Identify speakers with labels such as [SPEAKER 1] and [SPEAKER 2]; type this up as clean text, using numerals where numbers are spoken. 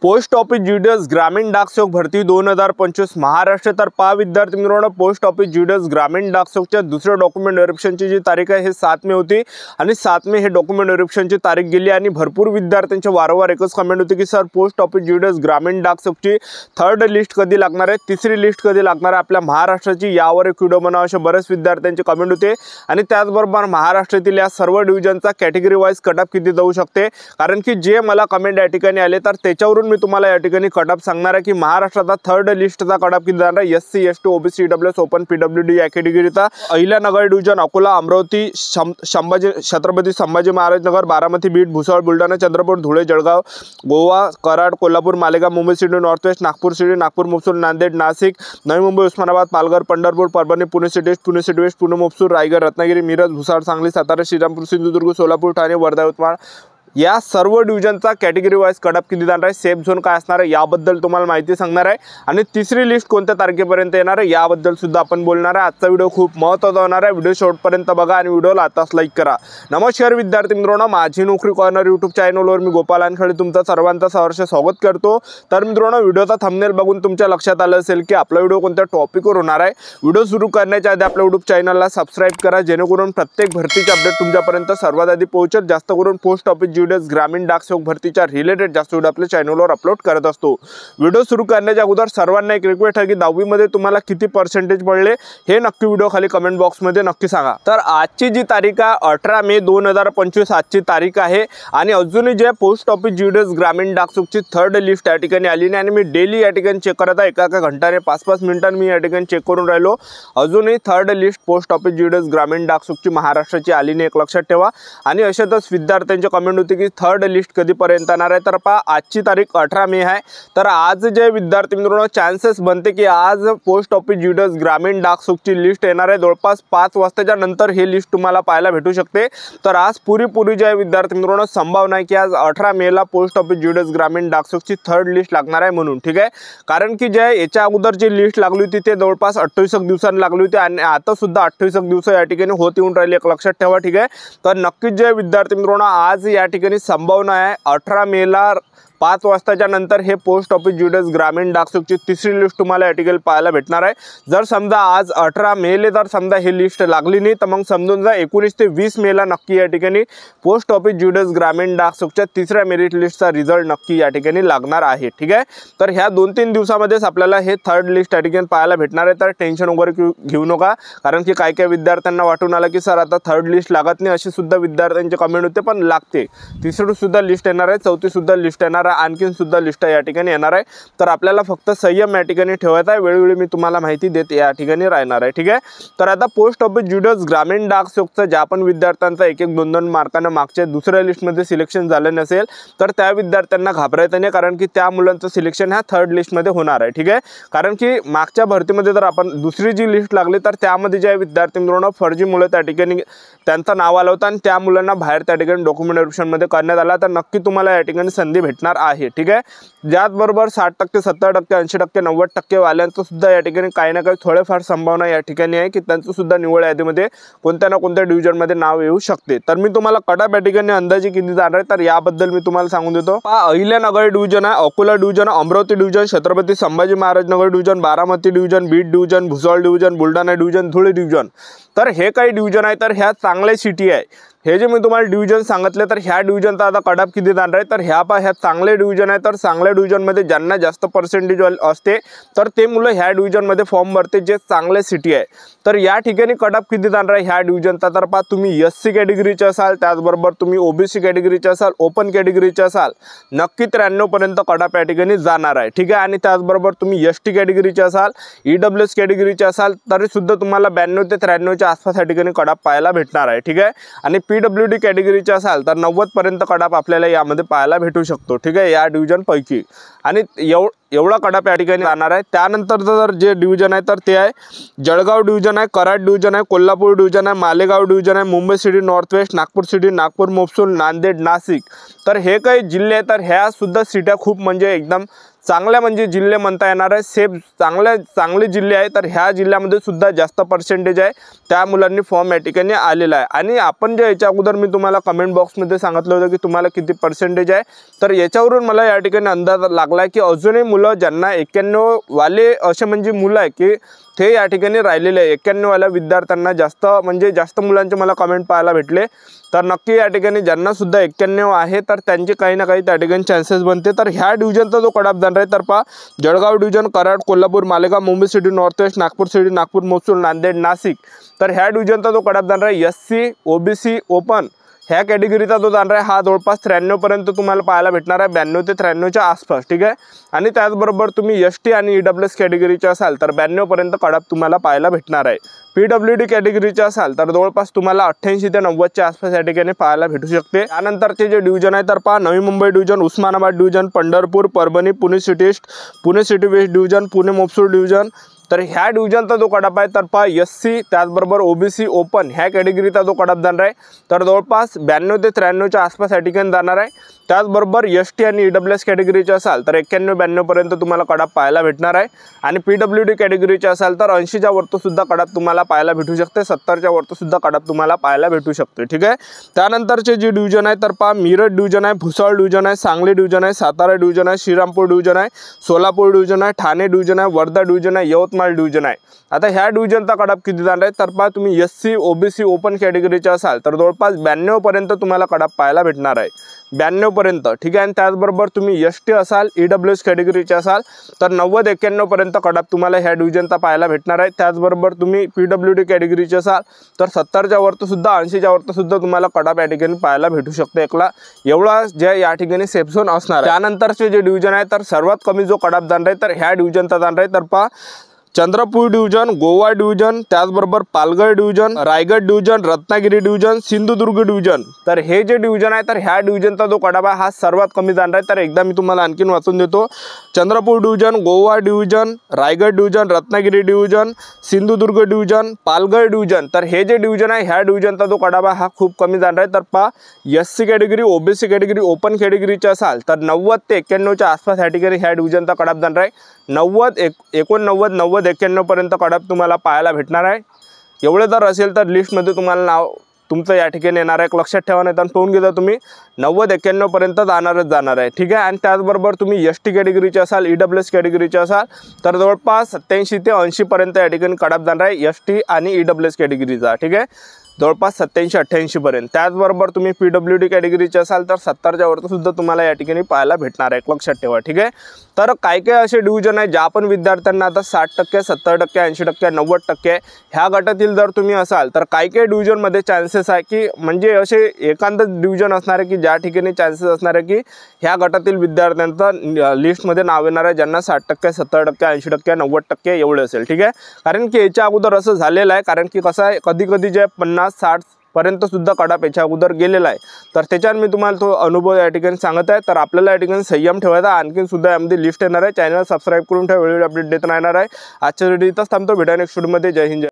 [SPEAKER 1] Post office GDS ग्रामीण डाकसेवक भरती 2025 महाराष्ट्र तर पहा विद्यार्थी मित्रांनो, पोस्ट ऑफिस जीडीएस ग्रामीण डाकसेवकच्या दुसऱ्या डॉक्युमेंट व्हेरिफिकेशनची जी तारीख आहे हे 7 मे होती आणि 7 मे हे डॉक्युमेंट व्हेरिफिकेशनची तारीख गेली आणि भरपूर विद्यार्थ्यांचे वारंवार एकच कमेंट होती की सर पोस्ट ऑफिस जीडीएस ग्रामीण डाकसेवकची थर्ड लिस्ट कधी लागणार आहे, तिसरी लिस्ट कधी लागणार आहे आपल्या महाराष्ट्राची, यावर एक व्हिडिओ बनवा असे बरेच विद्यार्थ्यांचे कमेंट होते। आणि त्याचबरोबर महाराष्ट्रातील या सर्व डिव्हिजनचा कॅटेगरी वाइज कटअप किती जाऊ शकते, कारण की जे मला कमेंट या ठिकाणी आले तर त्याच्यावरून मी तुम्हाला या ठिकाणी कटअप सांगणार आहे की महाराष्ट्राचा थर्ड लिस्टचा कटअप किती जाणार आहे। SC ST OBC EWS open PWD या कॅटेगरीचा Ahilyanagar division Akola Amravati Chhatrapati Sambhaji Maharaj Nagar Baramati Beed Bhusawal Buldhana Chandrapur Dhule Jalgaon Goa Karad Kolhapur Malegaon Mumbai city north west Nagpur city Nagpur mofussil Nanded Nashik Navi Mumbai Osmanabad Palghar Pandharpur Parbhani Pune city west Pune mofussil Raigad Ratnagiri Miraj Bhusawal Sangli Satara Shrirampur Sindhudurg Solapur Thane Wardha Yavatmal या सर्व डिव्हिजनचा कॅटेगरी वाइज कटअप किती जाणार आहे, सेफ झोन काय असणार आहे याबद्दल तुम्हाला माहिती सांगणार आहे आणि तिसरी लिस्ट कोणत्या तारखेपर्यंत येणार आहे याबद्दल सुद्धा आपण बोलणार आहे। आजचा व्हिडिओ खूप महत्त्वाचा होणार आहे, व्हिडिओ शेवटपर्यंत बघा आणि व्हिडिओला आताच लाईक करा। नमस्कार विद्यार्थी मित्रांनो, माझी नोकरी कॉर्नर यूट्यूब चॅनलवर मी गोपाल अनखळे तुमचं सर्वांचं सहर्ष स्वागत करतो। तर मित्रांनो, व्हिडिओचा थंबनेल बघून तुमच्या लक्षात आलं असेल की आपला व्हिडिओ कोणत्या टॉपिकवर होणार आहे। व्हिडिओ सुरू करण्याच्या आधी आपल्या यूट्यूब चॅनलला सबस्क्राइब करा जेणेकरून प्रत्येक भरतीचे अपडेट तुमच्यापर्यंत सर्वात आधी पोहोचेल। जास्त करून पोस्ट ऑफिस जीडीएस ग्रामीण डाकसेवक भरतीच्या रिलेटेड जास्त व्हिडिओ आपल्या चॅनलवर अपलोड करत असतो। व्हिडिओ सुरू करण्याच्या अगोदर सर्वांना एक रिक्वेस्ट आहे की 10वी मध्ये तुम्हाला किती पर्सेंटेज पडले हे नक्की व्हिडिओ खाली कमेंट बॉक्स मध्ये नक्की सांगा। तर आजची जी तारीख आहे 18 मे 2025 आजची तारीख आहे आणि अजूनही जे पोस्ट ऑफिस जीडीएस ग्रामीण डाकसेवकची थर्ड लिस्ट या ठिकाणी आली नाही आणि मी डेली या ठिकाणी चेक करत आहे, एका घंटाने 5-5 मिनिटांनी मी या ठिकाणी चेक करून राहिलो। अजूनही third list post office GDS ग्रामीण डाकसेवकची महाराष्ट्राची आली नाही, एक लक्षात ठेवा। आणि अशातच विद्यार्थ्यांचे कमेंट होते की थर्ड लिस्ट कधीपर्यंत येणार आहे, तर पहा आजची तारीख 18 मे आहे। तर आज जे विद्यार्थी मित्रांनो चान्सेस बनते की आज पोस्ट ऑफिस जीडीएस ग्रामीण डाकसेवकची लिस्ट येणार आहे, जवळपास 5 वाजताच्या नंतर हे लिस्ट तुम्हाला पाहायला भेटू शकते। तर आज पुरी जे विद्यार्थी मित्रांनो संभावना आहे की आज 18 मे ला पोस्ट ऑफिस जीडीएस ग्रामीण डाकसेवकची थर्ड लिस्ट लागणार आहे म्हणून, ठीक आहे। कारण की जे याच्या अगोदर जी लिस्ट लागली होती ते जवळपास 28 दिवसांनी लागली होती आणि आता सुद्धा 28 दिवस या ठिकाणी होत येऊन राहिले, एक लक्षात ठेवा, ठीक आहे। तर नक्कीच जे विद्यार्थी मित्रांनो आज या ठिकाणी संभावना आहे 18 मे ला 5 वाजताच्या नंतर हे पोस्ट ऑफिस जीडीएस ग्रामीण डाकसेवकची तिसरी लिस्ट तुम्हाला या ठिकाणी पाहायला भेटणार आहे। जर समजा आज 18 मे ला जर समजा ही लिस्ट लागली नाही तर मग समजून जा 19 ते 20 मे ला नक्की या ठिकाणी पोस्ट ऑफिस जीडीएस ग्रामीण डाकसेवकच्या तिसऱ्या मेरिट लिस्टचा रिझल्ट नक्की या ठिकाणी लागणार आहे, ठीक आहे। तर ह्या 2-3 दिवसामध्येच आपल्याला हे थर्ड लिस्ट या ठिकाणी पाहायला भेटणार आहे। तर टेन्शन वगैरे घेऊ नका, कारण की काही विद्यार्थ्यांना वाटून आलं की सर आता थर्ड लिस्ट लागत नाही, असे सुद्धा विद्यार्थ्यांचे कमेंट होते, पण लागते। तिसरी सुद्धा लिस्ट येणार आहे, चौथी सुद्धा लिस्ट येणार आहे, आणखीन सुद्धा लिस्ट या ठिकाणी येणार आहे। तर आपल्याला फक्त संयम या ठिकाणी ठेवायचा आहे, वेळोवेळी मी तुम्हाला माहिती देत या ठिकाणी राहणार आहे, ठीक आहे। तर आता पोस्ट ऑफिस जीडीएस ग्रामीण डाकसेवकचा ज्या पण विद्यार्थ्यांचा 1-1 2-2 मार्काने मागच्या दुसऱ्या लिस्टमध्ये सिलेक्शन झालं नसेल तर त्या विद्यार्थ्यांना घाबरायचं नाही, कारण की त्या मुलांचं सिलेक्शन ह्या थर्ड लिस्टमध्ये होणार आहे, ठीक आहे। कारण की मागच्या भरतीमध्ये जर आपण दुसरी जी लिस्ट लागली तर त्यामध्ये ज्या विद्यार्थी मित्रांनो फर्जी मुलं त्या ठिकाणी त्यांचं नाव आलं होतं आणि त्या मुलांना बाहेर त्या ठिकाणी डॉक्युमेंट व्हेरिफिकेशनमध्ये करण्यात आला, तर नक्की तुम्हाला या ठिकाणी संधी भेटणार आहे, ठीक आहे। त्याचबरोबर 60%, 70%, 80%, 90% वाल्यांचं सुद्धा या ठिकाणी काही ना काही थोडेफार संभावना या ठिकाणी आहे की त्यांचं सुद्धा निवड यादीमध्ये कोणत्या ना कोणत्या डिव्हिजनमध्ये नाव येऊ शकते। तर मी तुम्हाला कटअप या ठिकाणी अंदाजे किती जाणार आहे तर याबद्दल मी तुम्हाला सांगून देतो। अहिल्यानगर डिव्हिजन आहे, Akola division, Amravati division, Chhatrapati Sambhaji Maharaj Nagar division, Baramati division, Beed division, Bhusawal division, Buldhana division, Dhule division. तर हे काही डिव्हिजन आहे तर ह्या चांगल्या सिटी आहे। हे जे मी तुम्हाला डिव्हिजन सांगितले तर ह्या डिव्हिजनचा आता कटअप किती जाणार आहे तर ह्या चांगले डिव्हिजन आहे। तर चांगल्या डिव्हिजनमध्ये ज्यांना जास्त पर्सेंटेज असते तर ते मुलं ह्या डिव्हिजनमध्ये फॉर्म भरते जे चांगले सिटी आहे। तर या ठिकाणी कटअप किती जाणार आहे ह्या डिव्हिजनचा, तर पहा तुम्ही एससी कॅटेगरीचे असाल, त्याचबरोबर तुम्ही ओबीसी कॅटेगरीचे असाल, ओपन कॅटेगरीचे असाल, नक्की 93 पर्यंत कटअप या ठिकाणी जाणार आहे, ठीक आहे। आणि त्याचबरोबर तुम्ही एसटी कॅटेगरीचे असाल, ईडब्ल्यूएस कॅटेगरीचे असाल तरी सुद्धा तुम्हाला 92 ते 93 च्या आसपास या ठिकाणी कटअप पाहायला भेटणार आहे, ठीक आहे। आणि पीडब्ल्यूडी कॅटेगरीचे असाल तर 90 पर्यंत कटअप आपल्याला यामध्ये पाहायला भेटू शकतो, ठीक आहे, या डिव्हिजन पैकी। आणि एवढा कटअप या ठिकाणी जाणार आहे। त्यानंतरचं जर जे डिव्हिजन आहे तर ते आहे जळगाव डिव्हिजन आहे, कराड डिव्हिजन आहे, कोल्हापूर डिव्हिजन आहे, मालेगाव डिव्हिजन आहे, Mumbai city north west, Nagpur city, Nagpur mofussil, Nanded, Nashik. तर हे काही जिल्हे आहेत तर ह्या सुद्धा सिट्या खूप म्हणजे एकदम चांगल्या म्हणजे जिल्हे म्हणता येणार आहे, सेफ चांगले जिल्हे आहे। तर ह्या जिल्ह्यामध्ये सुद्धा जास्त पर्सेंटेज आहे, त्या मुलांनी फॉर्म या ठिकाणी आलेला आहे। आणि आपण जे याच्या अगोदर मी तुम्हाला कमेंट बॉक्समध्ये सांगितलं होतं की तुम्हाला किती पर्सेंटेज आहे, तर याच्यावरून मला या ठिकाणी अंदाज लागला की अजूनही मुलं ज्यांना 91 वाले असे म्हणजे मुलं आहे की ते या ठिकाणी राहिलेले आहे। 91 वाल्या विद्यार्थ्यांना जास्त मुलांचे मला कमेंट पाहायला भेटले। तर नक्की या ठिकाणी ज्यांना सुद्धा 91 आहे तर त्यांचे काही ना काही त्या ठिकाणी चान्सेस बनते। तर ह्या डिव्हिजनचा जो कट ऑफ जाणार आहे तर पहा, Jalgaon division, Karad, Kolhapur, Malegaon, Mumbai city, north west, Nagpur city, Nagpur, महसूल, नांदेड, नाशिक, तर ह्या डिव्हिजनचा जो कट ऑफ जाणार आहे SC, OBC, ओपन ह्या कॅटेगरीचा जो जाणार आहे हा जवळपास 93 पर्यंत तुम्हाला पाहायला भेटणार आहे, 92 ते 93च्या आसपास, ठीक आहे। आणि त्याचबरोबर तुम्ही ST आणि EWS कॅटेगरीचे असाल तर 92 पर्यंत कट ऑफ तुम्हाला पाहायला भेटणार आहे। PWD कॅटेगरीचे असाल तर जवळपास तुम्हाला 88 ते 90च्या आसपास या ठिकाणी पाहायला भेटू शकते। त्यानंतरचे जे डिव्हिजन आहे तर पहा, Navi Mumbai division, Osmanabad division, Pandharpur, Parbhani, Pune city east, Pune city west division, Pune महसूल डिव्हिजन, तर ह्या डिव्हिजनचा जो कट ऑफ आहे तर पहा SC त्याचबरोबर OBC ओपन ह्या कॅटेगरीचा जो कट ऑफ जाणार आहे तर जवळपास 92 ते 93च्या आसपास या ठिकाणी जाणार आहे। त्याचबरोबर ST आणि EWS कॅटेगरीचे असाल तर 91-92 पर्यंत तुम्हाला कट ऑफ पाहायला भेटणार आहे। आणि PWD कॅटेगरीचे असाल तर 80च्या वरती सुद्धा कट ऑफ तुम्हाला पाहायला भेटू शकते, 70च्या वरती सुद्धा कट ऑफ तुम्हाला पाहायला भेटू शकते, ठीक आहे। त्यानंतरचे जे डिव्हिजन आहे तर पहा, मिरज डिव्हिजन आहे, भुसावळ डिव्हिजन आहे, सांगली डिव्हिजन आहे, सातारा डिव्हिजन आहे, श्रीरामपूर डिव्हिजन आहे, सोलापूर डिव्हिजन आहे, ठाणे डिव्हिजन आहे, वर्धा डिव्हिजन आहे, यवतमाळ डिव्हिजन आहे। आता ह्या डिव्हिजनचा कट ऑफ किती जाणार आहे तर पहा, तुम्ही SC, OBC ओपन कॅटेगरीचे असाल तर जवळपास 92 पर्यंत तुम्हाला कट ऑफ पाहायला भेटणार आहे, 92 पर्यंत, ठीक आहे। आणि त्याचबरोबर तुम्ही ST असाल, EWS कॅटेगरीचे असाल तर 90-91 पर्यंत कट ऑफ तुम्हाला ह्या डिव्हिजनचा पाहायला भेटणार आहे। त्याचबरोबर तुम्ही PWD कॅटेगरीचे असाल तर 70च्या वरती सुद्धा 80च्या वरती सुद्धा तुम्हाला कट ऑफ या ठिकाणी पाहायला भेटू शकते। एवढा जे या ठिकाणी सेफ झोन असणार आहे। त्यानंतरचे जे डिव्हिजन आहे तर सर्वात कमी जो कट ऑफ जाणार आहे तर ह्या डिव्हिजनचा जाणार आहे तर पहा, चंद्रपूर डिव्हिजन, गोवा डिव्हिजन, त्याचबरोबर Palghar division, Raigad division, Ratnagiri division, Sindhudurg division, तर हे जे डिव्हिजन आहे तर ह्या डिव्हिजनचा जो कट ऑफ आहे हा सर्वात कमी जाणार आहे। तर एकदा मी तुम्हाला आणखीन वाचून देतो, Chandrapur division, Goa division, Raigad division, Ratnagiri division, Sindhudurg division, Palghar division, तर हे जे डिव्हिजन आहे ह्या डिव्हिजनचा जो कट ऑफ आहे हा खूप कमी जाणार आहे। तर पहा, SC category, OBC category open कॅटेगरीचे असाल तर 90 ते 91च्या आसपास ह्या ठिकाणी ह्या डिव्हिजनचा कट ऑफ जाणार आहे। 90, 89, 90, 91 पर्यंत कट ऑफ तुम्हाला पाहायला भेटणार आहे। एवढे जर असेल तर लिस्टमध्ये तुम्हाला नाव तुमचं या ठिकाणी येणार आहे, लक्षात ठेवा, नाही तर पाहून घेता तुम्ही 90-91 पर्यंत जाणार आहे, ठीक आहे। आणि त्याचबरोबर तुम्ही ST कॅटेगरीचे असाल, EWS कॅटेगरीचे असाल तर जवळपास 87 ते 80 पर्यंत या ठिकाणी कट ऑफ जाणार आहे ST आणि EWS कॅटेगरीचा, ठीक आहे, जवळपास 87-88 पर्यंत। त्याचबरोबर तुम्ही PWD कॅटेगरीचे असाल तर 70च्या वरती सुद्धा तुम्हाला या ठिकाणी पाहायला भेटणार आहे, लक्षात ठेवा, ठीक आहे। तर काय असे डिव्हिजन आहे ज्या आपण विद्यार्थ्यांना आता 60%, 70%, 80%, 90% ह्या गटातील जर तुम्ही असाल तर काय डिव्हिजनमध्ये चान्सेस आहे की म्हणजे असे एकांत डिव्हिजन असणार आहे की ज्या ठिकाणी चान्सेस असणार आहे की ह्या गटातील विद्यार्थ्यांचं लिस्टमध्ये नाव येणार आहे ज्यांना 60%, 70%, 80%, 90% एवढे असेल, ठीक आहे। कारण की याच्या अगोदर असं झालेलं आहे, कारण की कसं आहे कधी कधी जे 50-60 पर्यंत सुद्धा कट ऑफ याच्या अगोदर गेलेला आहे। तर त्याच्यावर मी तुम्हाला तो अनुभव या ठिकाणी सांगत आहे। तर आपल्याला या ठिकाणी संयम ठेवायचा, आणखीन सुद्धा यामध्ये लिस्ट येणार आहे, चॅनल सबस्क्राईब करून ठेवा, वेळोवेळी अपडेट देत राहणार आहे। आजच्या व्हिडिओ इथंच थांबतो, भेटा नेक्स्ट व्हिडिओमध्ये। जय हिंद, जय